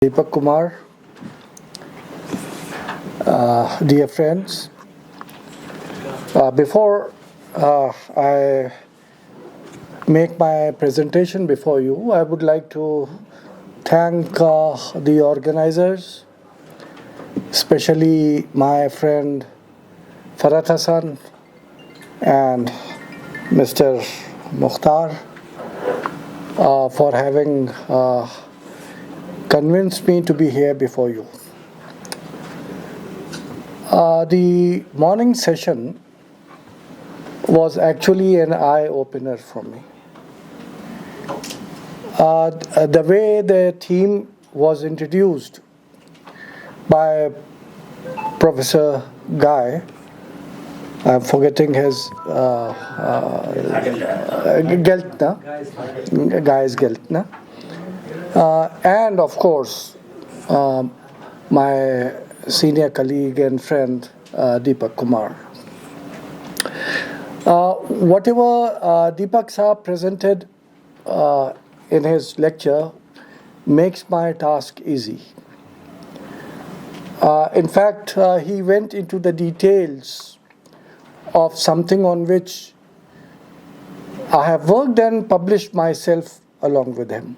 Deepak Kumar, dear friends, before I make my presentation before you, I would like to thank the organizers, especially my friend Farhat Hassan and Mr. Mukhtar for having convinced me to be here before you. The morning session was actually an eye-opener for me. The way the theme was introduced by Professor Guy, I'm forgetting his Geltner, Guy's Geltner. And of course, my senior colleague and friend Deepak Kumar. Whatever Deepak Saab presented in his lecture makes my task easy. In fact, he went into the details of something on which I have worked and published myself along with him.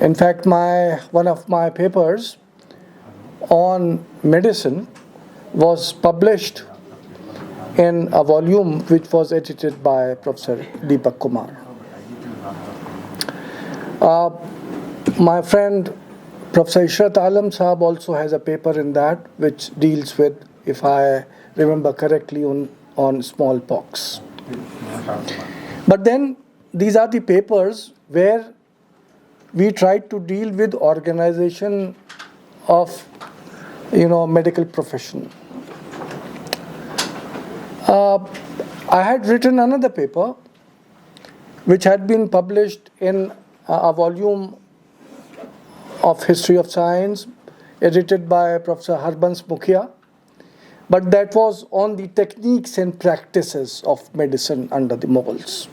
In fact, one of my papers on medicine was published in a volume which was edited by Professor Deepak Kumar. My friend Professor Ishrat Alam Saab also has a paper in that which deals with, if I remember correctly, on smallpox. But then these are the papers where we tried to deal with organization of, medical profession. I had written another paper which had been published in a volume of History of Science edited by Professor Harbans Mukhia, but that was on the techniques and practices of medicine under the Mughals.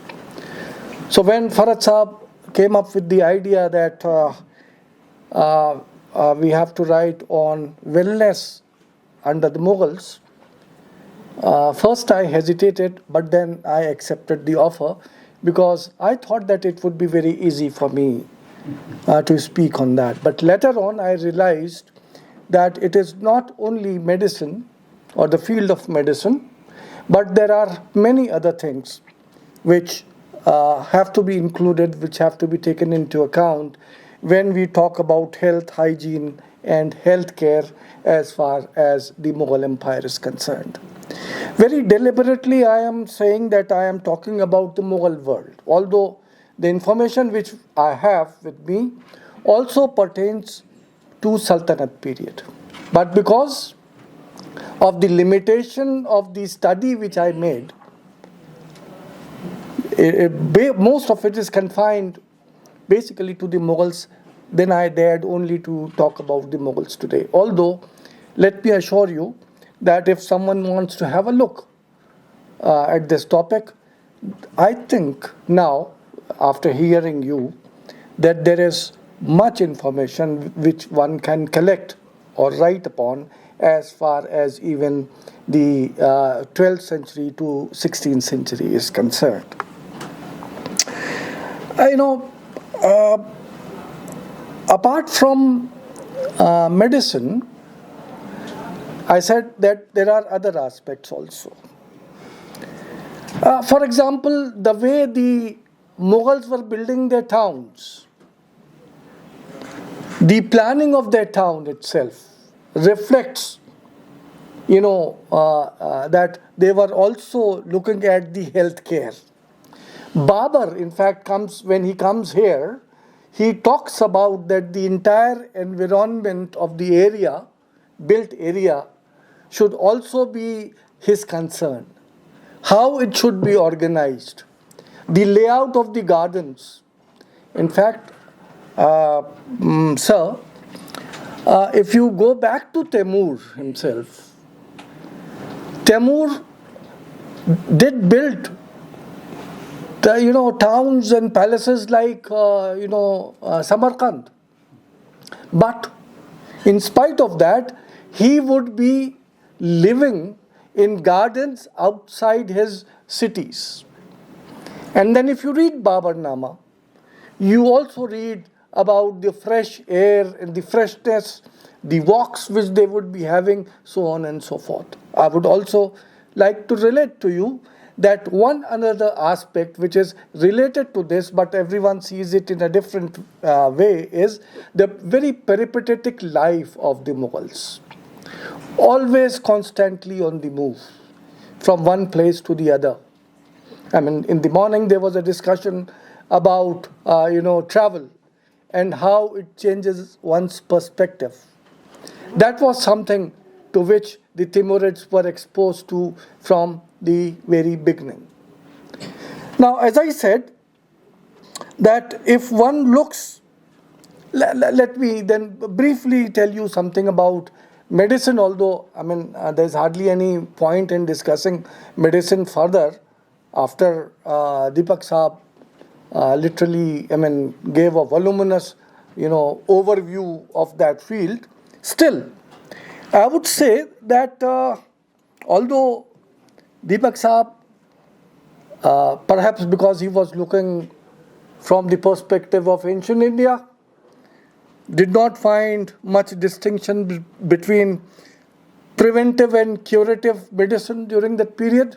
So when Farhat Saab came up with the idea that we have to write on wellness under the Mughals, first I hesitated, but then I accepted the offer because I thought that it would be very easy for me to speak on that. But later on I realized that it is not only medicine or the field of medicine, but there are many other things which have to be included, which have to be taken into account when we talk about health, hygiene, and healthcare as far as the Mughal Empire is concerned. Very deliberately, I am saying that I am talking about the Mughal world, although the information which I have with me also pertains to Sultanate period. But because of the limitation of the study which I made, most of it is confined basically to the Mughals. Then I dared only to talk about the Mughals today. Although, let me assure you that if someone wants to have a look at this topic, I think now, after hearing you, that there is much information which one can collect or write upon as far as even the 12th century to 16th century is concerned. Apart from medicine, I said that there are other aspects also. For example, the way the Mughals were building their towns, the planning of their town itself reflects, that they were also looking at the healthcare. Babar, in fact, when he comes here, he talks about that the entire environment of the area, built area, should also be his concern. How it should be organized, the layout of the gardens. In fact, sir, if you go back to Temur himself, Temur did build towns and palaces like Samarkand. But in spite of that, he would be living in gardens outside his cities. And then if you read Babarnama, you also read about the fresh air and the freshness, the walks which they would be having, so on and so forth. I would also like to relate to you that one another aspect which is related to this, but everyone sees it in a different way, is the very peripatetic life of the Mughals. Always constantly on the move, from one place to the other. I mean, in the morning there was a discussion about travel and how it changes one's perspective. That was something to which the Timurids were exposed to from the very beginning. Now, as I said, that if one looks, let me then briefly tell you something about medicine, although there's hardly any point in discussing medicine further after Deepak Saab literally gave a voluminous overview of that field. Still, I would say that although Deepak Saab, perhaps because he was looking from the perspective of ancient India, did not find much distinction between preventive and curative medicine during that period.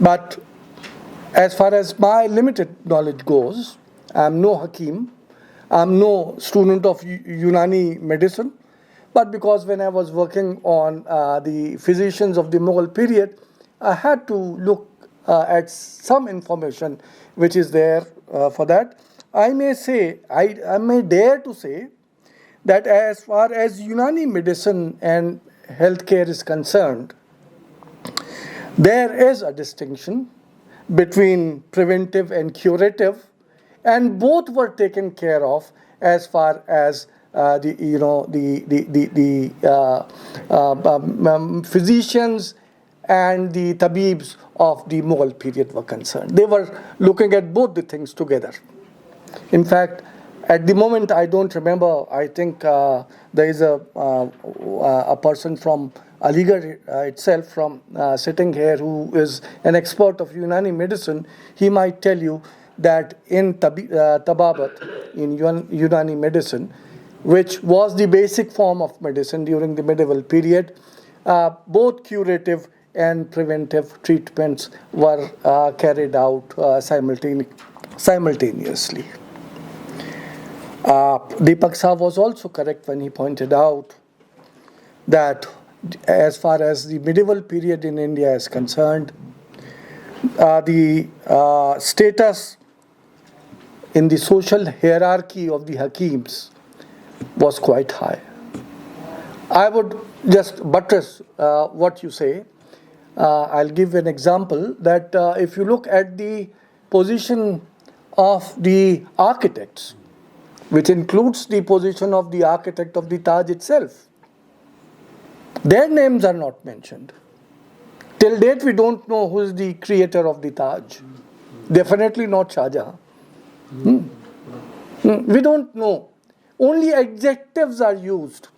But as far as my limited knowledge goes, I am no Hakim, I am no student of Unani medicine, but because when I was working on the physicians of the Mughal period, I had to look at some information which is there for that. I may dare to say that as far as Unani medicine and healthcare is concerned, there is a distinction between preventive and curative, and both were taken care of as far as the physicians and the tabibs of the Mughal period were concerned. They were looking at both the things together. In fact, at the moment, I don't remember. I think there is a person from Aligarh itself, from sitting here, who is an expert of Unani medicine. He might tell you that in Tababat, in Unani medicine, which was the basic form of medicine during the medieval period, both curative and preventive treatments were carried out simultaneously. Deepak Saab was also correct when he pointed out that as far as the medieval period in India is concerned, the status in the social hierarchy of the Hakims was quite high. I would just buttress what you say. I'll give an example that if you look at the position of the architects, which includes the position of the architect of the Taj itself, their names are not mentioned. Till date, we don't know who is the creator of the Taj. Definitely not Shah Jahan. We don't know. Only adjectives are used.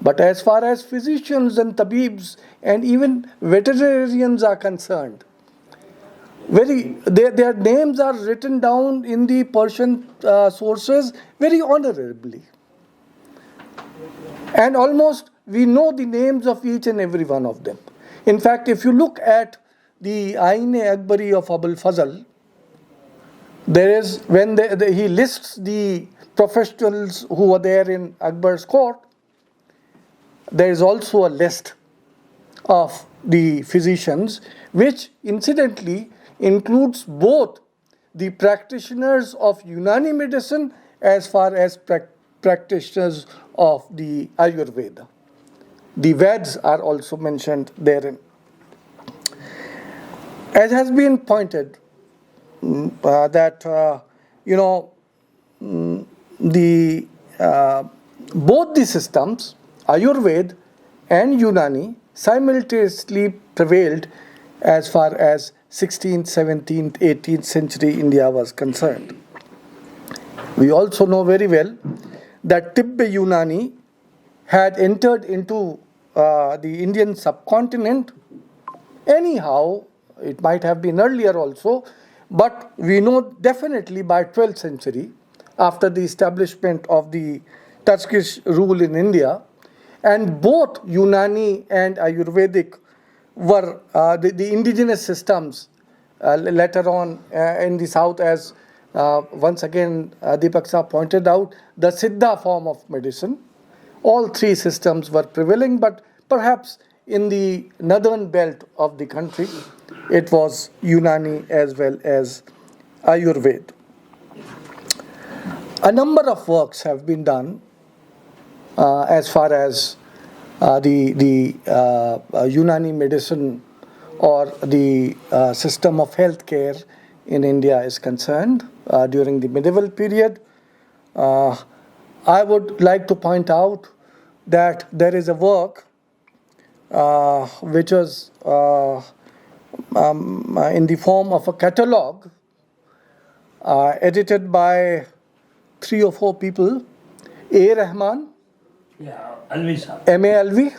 But as far as physicians and tabibs and even veterinarians are concerned, their names are written down in the Persian sources very honorably. And almost we know the names of each and every one of them. In fact, if you look at the Ain-e-Akbari of Abul Fazl, there is, when he lists the professionals who were there in Akbar's court, there is also a list of the physicians, which incidentally includes both the practitioners of Unani medicine as far as practitioners of the Ayurveda. The Veds are also mentioned therein. As has been pointed, that both the systems, Ayurveda and Unani, simultaneously prevailed as far as 16th, 17th, 18th century India was concerned. We also know very well that Tibbe-Yunani had entered into the Indian subcontinent. Anyhow, it might have been earlier also, but we know definitely by 12th century, after the establishment of the Turkish rule in India, and both Unani and Ayurvedic were the indigenous systems later on in the south, as once again Deepak Saab pointed out, the Siddha form of medicine. All three systems were prevailing, but perhaps in the northern belt of the country, it was Unani as well as Ayurveda. A number of works have been done as far as the Unani medicine or the system of healthcare in India is concerned during the medieval period. I would like to point out that there is a work which was in the form of a catalogue edited by 3 or 4 people: A. Rahman, M.A. Alvi,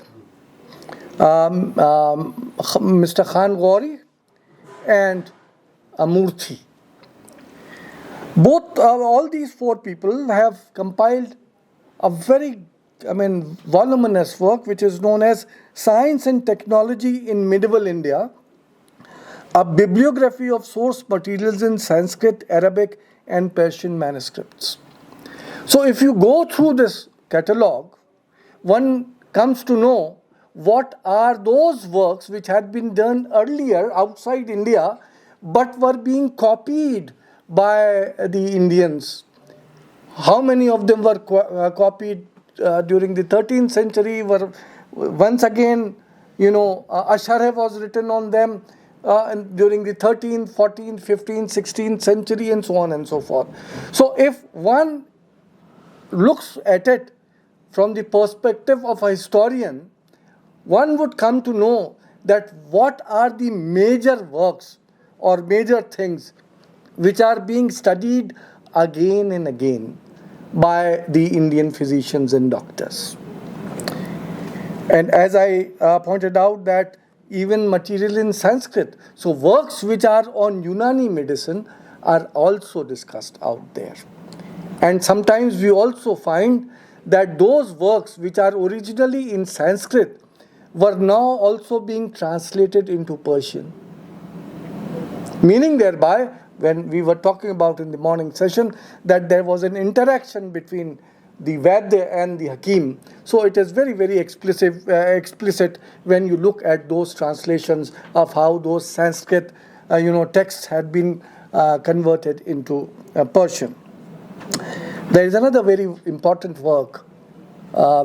Mr. Khan Gauri, and Murthy. All these 4 people have compiled a very, voluminous work which is known as Science and Technology in Medieval India, a bibliography of source materials in Sanskrit, Arabic, and Persian manuscripts. So if you go through this catalogue, one comes to know what are those works which had been done earlier outside India but were being copied by the Indians. How many of them were copied during the 13th century? Were once again, Asharh was written on them during the 13th, 14th, 15th, 16th century, and so on and so forth. So if one looks at it from the perspective of a historian, one would come to know that what are the major works or major things which are being studied again and again by the Indian physicians and doctors. And as I pointed out, that even material in Sanskrit, so works which are on Unani medicine are also discussed out there. And sometimes we also find that those works which are originally in Sanskrit were now also being translated into Persian. Meaning thereby, when we were talking about in the morning session, that there was an interaction between the Vaidya and the Hakim. So it is very, very explicit when you look at those translations of how those Sanskrit texts had been converted into Persian. There is another very important work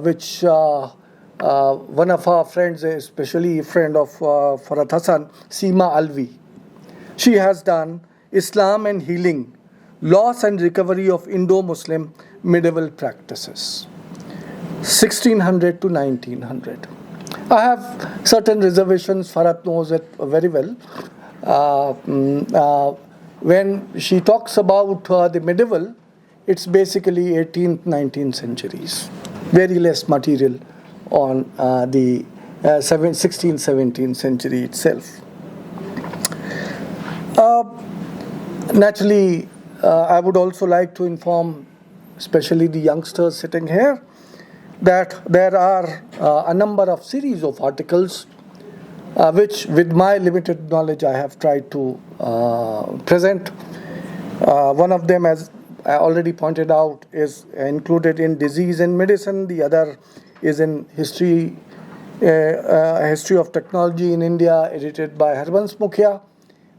which one of our friends, especially a friend of Farhat Hassan, Seema Alvi, she has done Islam and Healing, Loss and Recovery of Indo-Muslim Medieval Practices, 1600 to 1900. I have certain reservations, Farhat knows it very well. When she talks about the medieval, it's basically 18th, 19th centuries. Very less material on the 16th, 17th century itself. Naturally, I would also like to inform, especially the youngsters sitting here, that there are a number of series of articles which, with my limited knowledge, I have tried to present. One of them, as I already pointed out, is included in Disease and Medicine. The other is in History of Technology in India, edited by Harvansh Mukhia.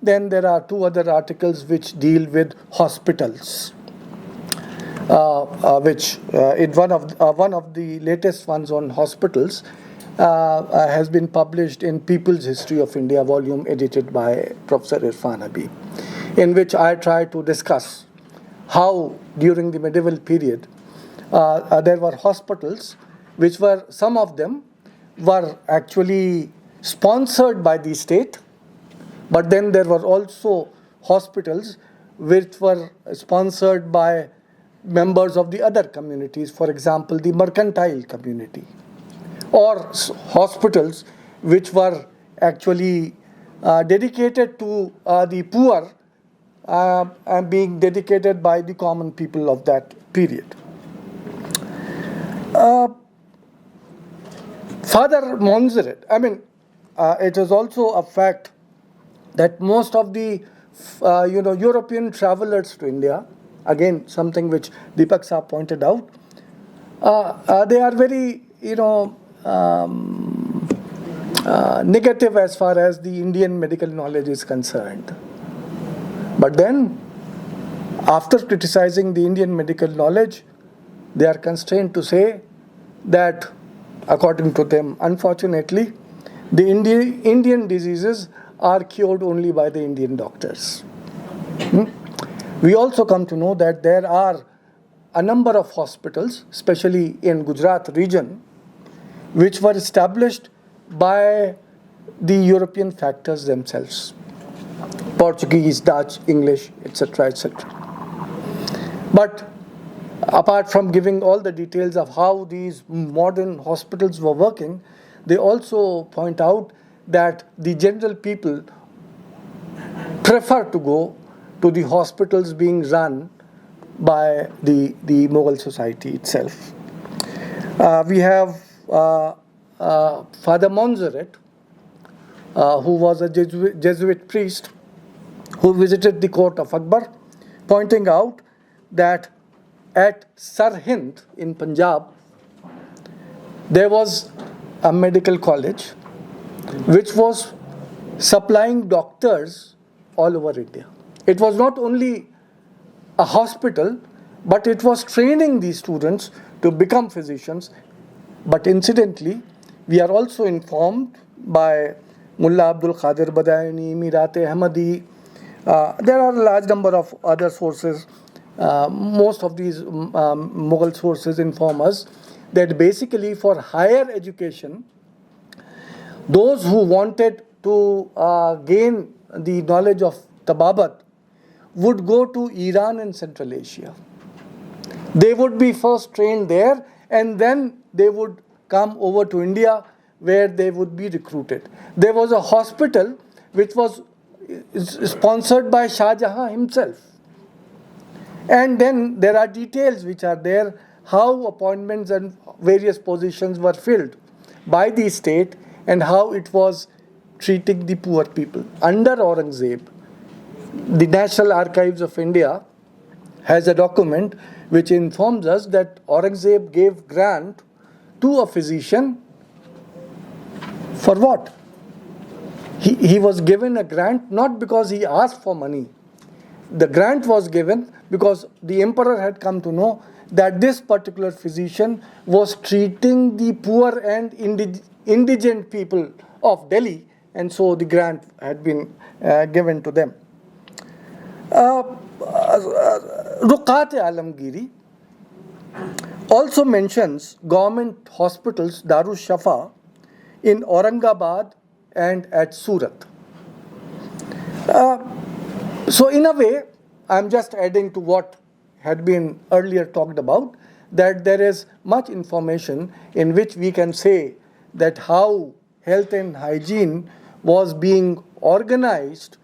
Then there are 2 other articles which deal with hospitals, which in one of the latest ones on hospitals has been published in People's History of India volume, edited by Professor Irfan Habib, in which I try to discuss how during the medieval period there were hospitals which were, some of them were actually sponsored by the state, but then there were also hospitals which were sponsored by members of the other communities, for example, the mercantile community, or hospitals which were actually dedicated to the poor and being dedicated by the common people of that period. Father Montserrat, it is also a fact that most of the European travelers to India, again something which Deepak Saab pointed out, they are very negative as far as the Indian medical knowledge is concerned. But then, after criticizing the Indian medical knowledge, they are constrained to say that, according to them, unfortunately, the Indian diseases are cured only by the Indian doctors. We also come to know that there are a number of hospitals, especially in Gujarat region, which were established by the European factors themselves. Portuguese, Dutch, English, etc., etc. But apart from giving all the details of how these modern hospitals were working, they also point out that the general people prefer to go to the hospitals being run by the Mughal society itself. We have Father Montserrat, who was a Jesuit priest, who visited the court of Akbar, pointing out that at Sirhind in Punjab, there was a medical college which was supplying doctors all over India. It was not only a hospital, but it was training these students to become physicians. But incidentally, we are also informed by Mullah Abdul Qadir Badayani, Mirat Ahmadi. There are a large number of other sources. Most of these Mughal sources inform us that basically for higher education, those who wanted to gain the knowledge of Tababat would go to Iran and Central Asia. They would be first trained there, and then they would come over to India, where they would be recruited. There was a hospital which was sponsored by Shah Jahan himself. And then there are details which are there, how appointments and various positions were filled by the state and how it was treating the poor people. Under Aurangzeb, the National Archives of India has a document which informs us that Aurangzeb gave grant to a physician for what? He was given a grant not because he asked for money. The grant was given because the emperor had come to know that this particular physician was treating the poor and indigent people of Delhi, and so the grant had been given to them. Ruqat Alamgiri also mentions government hospitals, Darus Shafa, in Aurangabad and at Surat. So in a way, I'm just adding to what had been earlier talked about, that there is much information in which we can say that how health and hygiene was being organized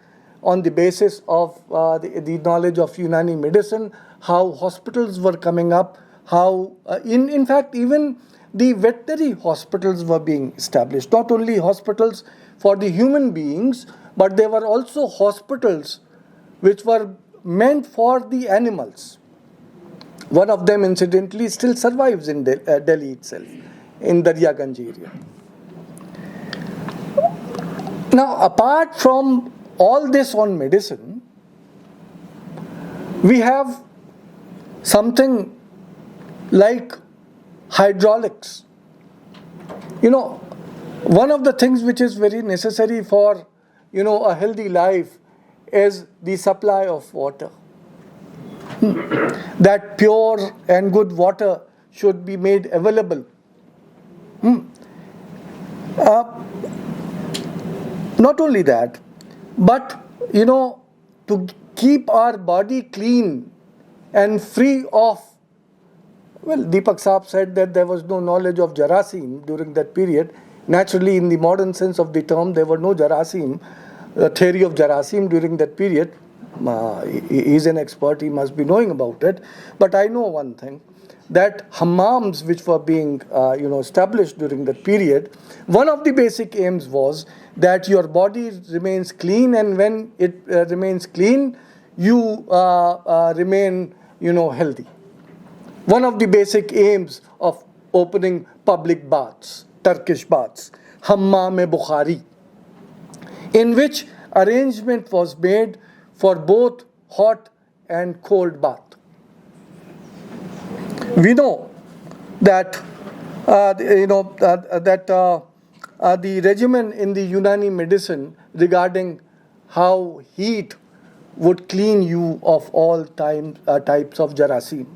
on the basis of the knowledge of Unani medicine, how hospitals were coming up, how in fact even the veterinary hospitals were being established. Not only hospitals for the human beings, but there were also hospitals which were meant for the animals. One of them, incidentally, still survives in Delhi itself, in Daryaganj area. Now, apart from all this on medicine, we have something like hydraulics. One of the things which is very necessary for, a healthy life is the supply of water. That pure and good water should be made available. Not only that, but, to keep our body clean and free of Well, Deepak Saab said that there was no knowledge of Jarasim during that period. Naturally, in the modern sense of the term, there were no Jarasim, theory of Jarasim during that period. He's an expert, he must be knowing about it. But I know one thing, that hammams which were being established during that period, one of the basic aims was that your body remains clean, and when it remains clean, you remain healthy. One of the basic aims of opening public baths, Turkish baths, Hammam-e-Bukhari, in which arrangement was made for both hot and cold bath. We know that the regimen in the Unani medicine regarding how heat would clean you of all types of Jarasim.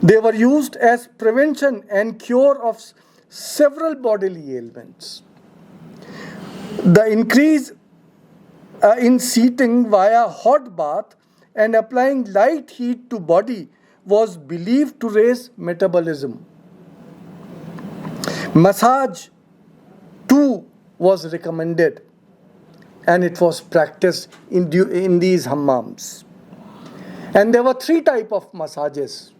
They were used as prevention and cure of several bodily ailments. The increase in seating via hot bath and applying light heat to body was believed to raise metabolism. Massage too was recommended, and it was practiced in these hammams. And there were 3 types of massages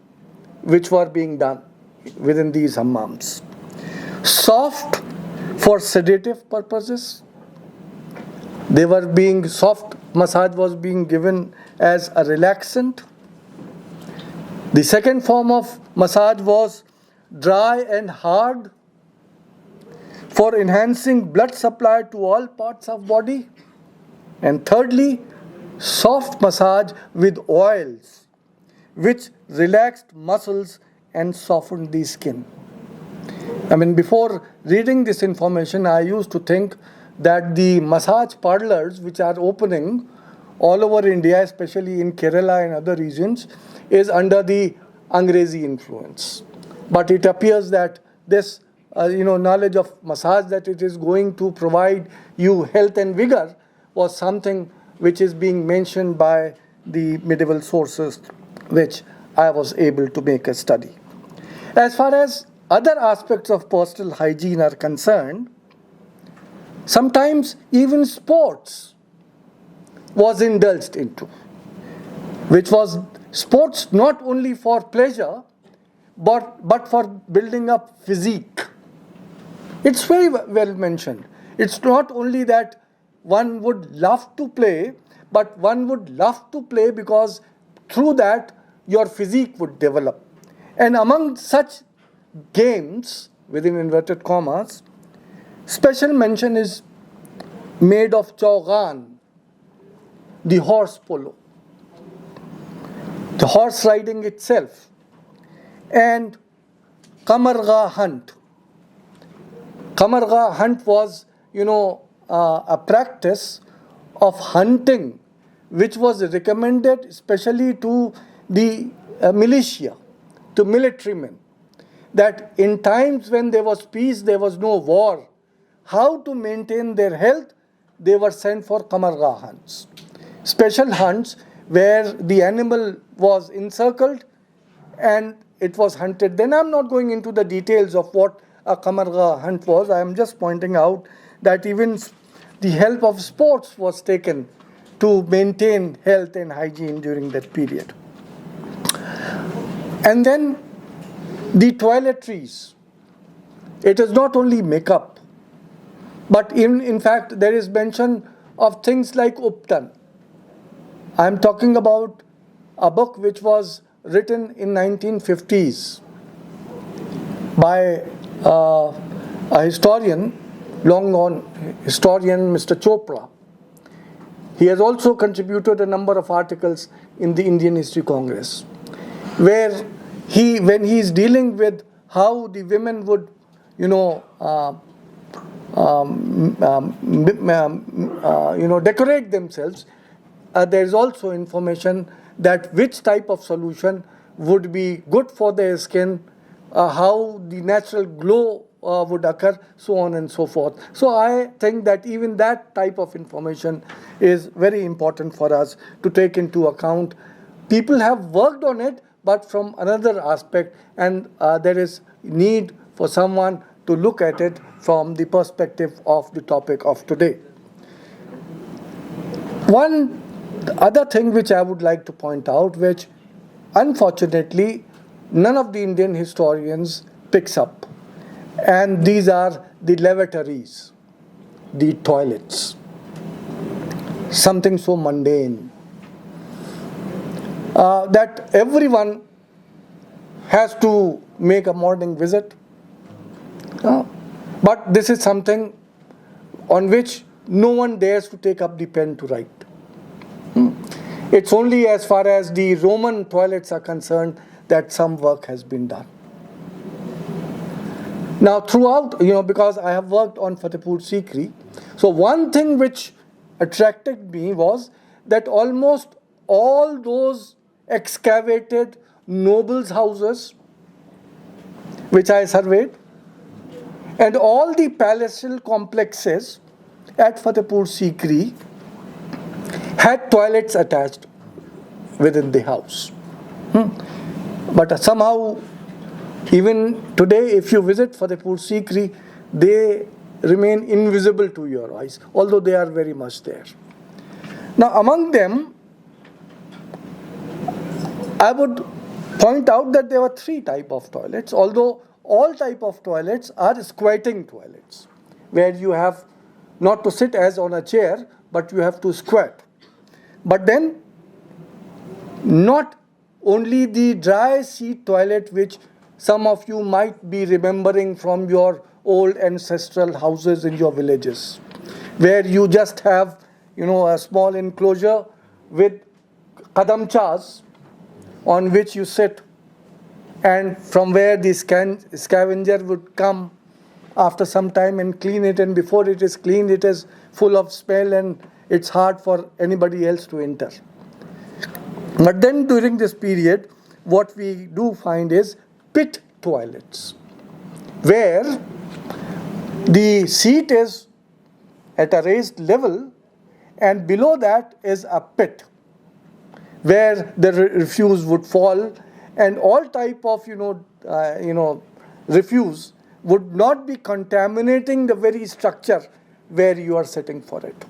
which were being done within these hammams. Soft for sedative purposes. Soft massage was being given as a relaxant. The second form of massage was dry and hard for enhancing blood supply to all parts of body. And thirdly, soft massage with oils, which relaxed muscles and softened the skin. Before reading this information, I used to think that the massage parlors which are opening all over India, especially in Kerala and other regions, is under the Angrezi influence. But it appears that this knowledge of massage, that it is going to provide you health and vigor, was something which is being mentioned by the medieval sources, which I was able to make a study. As far as other aspects of personal hygiene are concerned, sometimes even sports was indulged into, which was sports not only for pleasure, but for building up physique. It's very well mentioned. It's not only that one would love to play, but one would love to play because through that your physique would develop. And among such games, within inverted commas, special mention is made of Chaugan, the horse polo, the horse riding itself, and Kamarga hunt. Kamarga hunt was, a practice of hunting which was recommended especially to the militia, to military men, that in times when there was peace, there was no war, how to maintain their health, they were sent for Kamarga hunts. Special hunts where the animal was encircled and it was hunted. Then I'm not going into the details of what a Kamarga hunt was. I am just pointing out that even the help of sports was taken to maintain health and hygiene during that period. And then the toiletries. It is not only makeup, but in fact there is mention of things like Uptan. I am talking about a book which was written in 1950s by a historian, long gone historian, Mr. Chopra. He has also contributed a number of articles in the Indian History Congress, where when he is dealing with how the women would, decorate themselves, there is also information that which type of solution would be good for their skin, how the natural glow would occur, so on and so forth. So I think that even that type of information is very important for us to take into account. People have worked on it, but from another aspect, and there is need for someone to look at it from the perspective of the topic of today. One other thing which I would like to point out, which unfortunately none of the Indian historians picks up, and these are the lavatories, the toilets. Something so mundane that everyone has to make a morning visit. But this is something on which no one dares to take up the pen to write. It's only as far as the Roman toilets are concerned that some work has been done. Now throughout, because I have worked on Fatehpur Sikri, so one thing which attracted me was that almost all those excavated nobles' houses which I surveyed, and all the palatial complexes at Fatehpur Sikri had toilets attached within the house. But somehow, even today, if you visit Fatehpur Sikri, they remain invisible to your eyes, although they are very much there. Now, among them, I would point out that there were three types of toilets, although all types of toilets are squatting toilets, where you have not to sit as on a chair, but you have to squat. But then, not only the dry seat toilet, which some of you might be remembering from your old ancestral houses in your villages, where you just have, a small enclosure with kadamchas on which you sit, and from where the scavenger would come after some time and clean it, and before it is cleaned, it is full of smell and it's hard for anybody else to enter. But then during this period, what we do find is pit toilets, where the seat is at a raised level and below that is a pit where the refuse would fall, and all type of refuse would not be contaminating the very structure where you are sitting for it.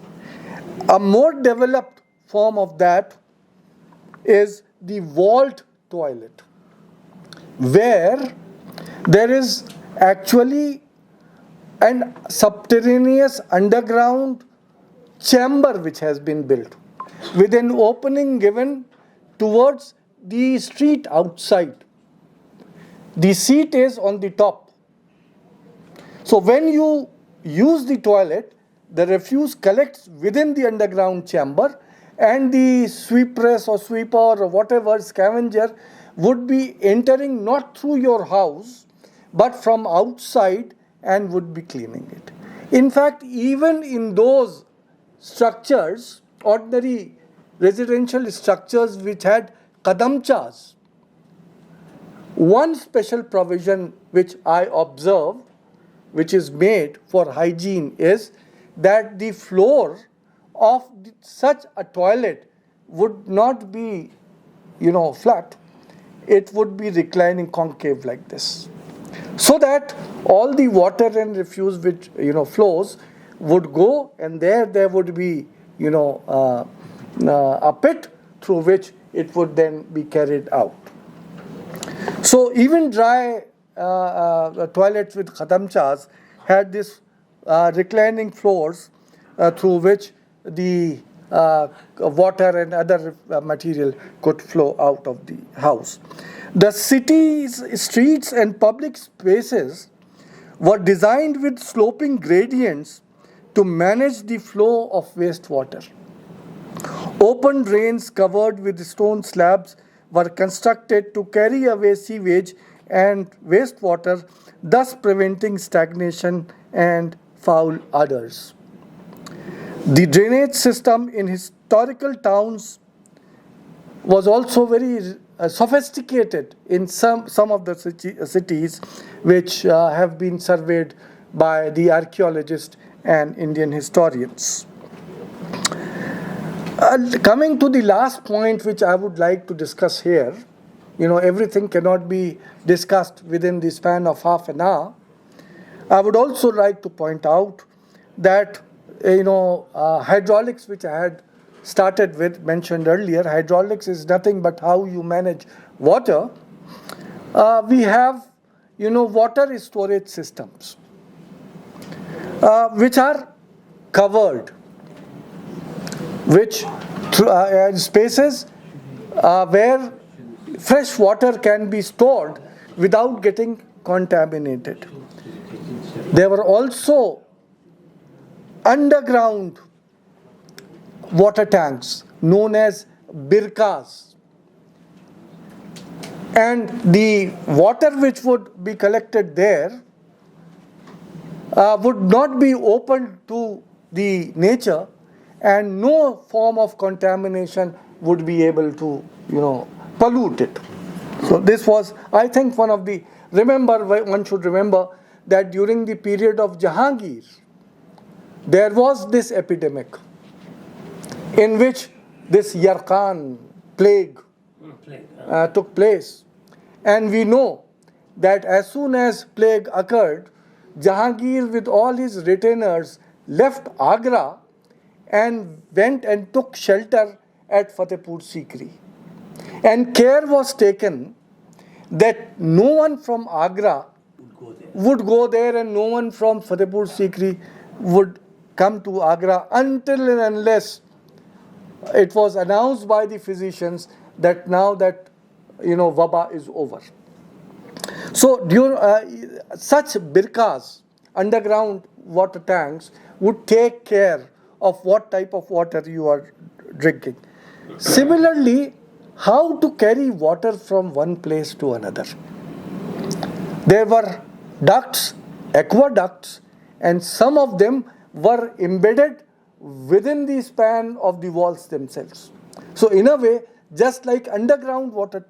A more developed form of that is the vault toilet, where there is actually an subterraneous underground chamber which has been built with an opening given towards the street outside. The seat is on the top. So when you use the toilet, the refuse collects within the underground chamber, and the sweepress or sweeper or whatever scavenger would be entering not through your house but from outside and would be cleaning it. In fact, even in those structures, ordinary residential structures which had kadamchas, one special provision which I observed, which is made for hygiene, is that the floor of such a toilet would not be, flat. It would be reclining concave like this, so that all the water and refuse which flows would go, and there would be a pit through which it would then be carried out. So even dry toilets with khadamchas had this reclining floors through which the water and other material could flow out of the house. The city's streets and public spaces were designed with sloping gradients to manage the flow of wastewater. Open drains covered with stone slabs were constructed to carry away sewage and wastewater, thus preventing stagnation and foul odors. The drainage system in historical towns was also very sophisticated in some of the cities which have been surveyed by the archaeologists and Indian historians. Coming to the last point which I would like to discuss here, everything cannot be discussed within the span of half an hour. I would also like to point out that, hydraulics, which I had started with, mentioned earlier, hydraulics is nothing but how you manage water. We have, water storage systems, which are covered, which spaces where fresh water can be stored without getting contaminated. There were also underground water tanks known as birkas, and the water which would be collected there would not be open to the nature, and no form of contamination would be able to pollute it. So this was, I think, one should remember that during the period of Jahangir there was this epidemic in which this Yarkhan plague took place, and we know that as soon as plague occurred, Jahangir with all his retainers left Agra and went and took shelter at Fatehpur Sikri, and care was taken that no one from Agra would go there and no one from Fatehpur Sikri would come to Agra until and unless it was announced by the physicians that now that Waba is over. So such birkas, underground water tanks, would take care of what type of water you are drinking. Similarly, how to carry water from one place to another. There were ducts, aqueducts, and some of them were embedded within the span of the walls themselves. So in a way, just like underground water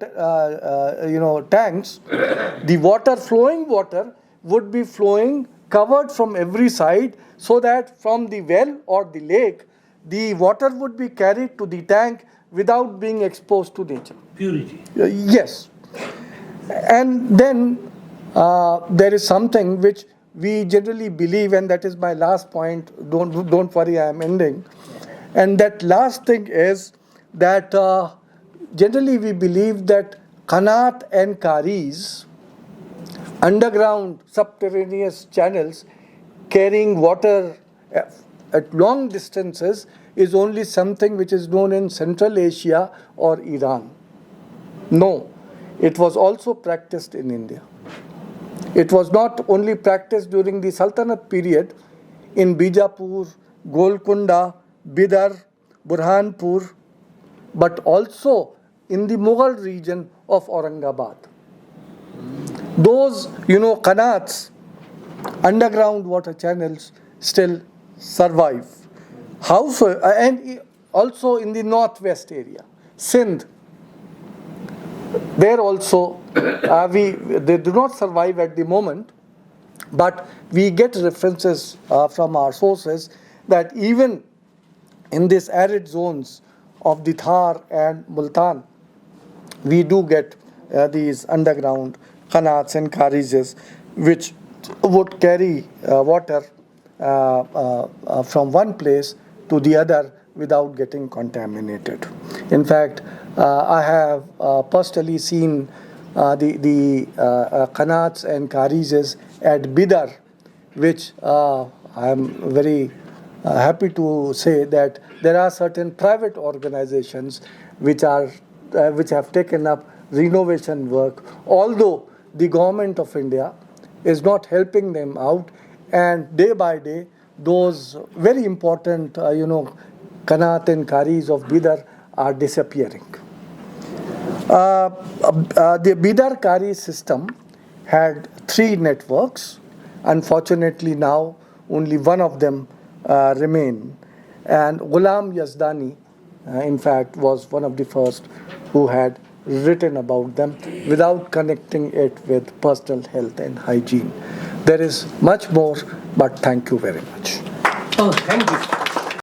tanks, the flowing water would be flowing covered from every side, so that from the well or the lake, the water would be carried to the tank without being exposed to nature. Purity. Yes. And then there is something which we generally believe, and that is my last point. Don't worry, I am ending. And that last thing is that generally we believe that qanat and karis, underground subterraneous channels carrying water at long distances, is only something which is known in Central Asia or Iran. No, it was also practiced in India. It was not only practiced during the Sultanate period in Bijapur, Golconda, Bidar, Burhanpur, but also in the Mughal region of Aurangabad. Those, qanats, underground water channels, still survive. How so? And also in the northwest area, Sindh, there also they do not survive at the moment, but we get references from our sources that even in these arid zones of the Thar and Multan, we do get these underground qanats and karises which would carry water from one place to the other without getting contaminated. In fact, I have personally seen the qanats and karises at Bidar, which I am very happy to say that there are certain private organizations which have taken up renovation work, although the government of India is not helping them out, and day by day those very important qanat and karis of Bidar are disappearing. The Bidar Kari system had 3 networks. Unfortunately, now only one of them remain. And Ghulam Yazdani, in fact, was one of the first who had written about them without connecting it with personal health and hygiene. There is much more, but thank you very much. Oh, thank you.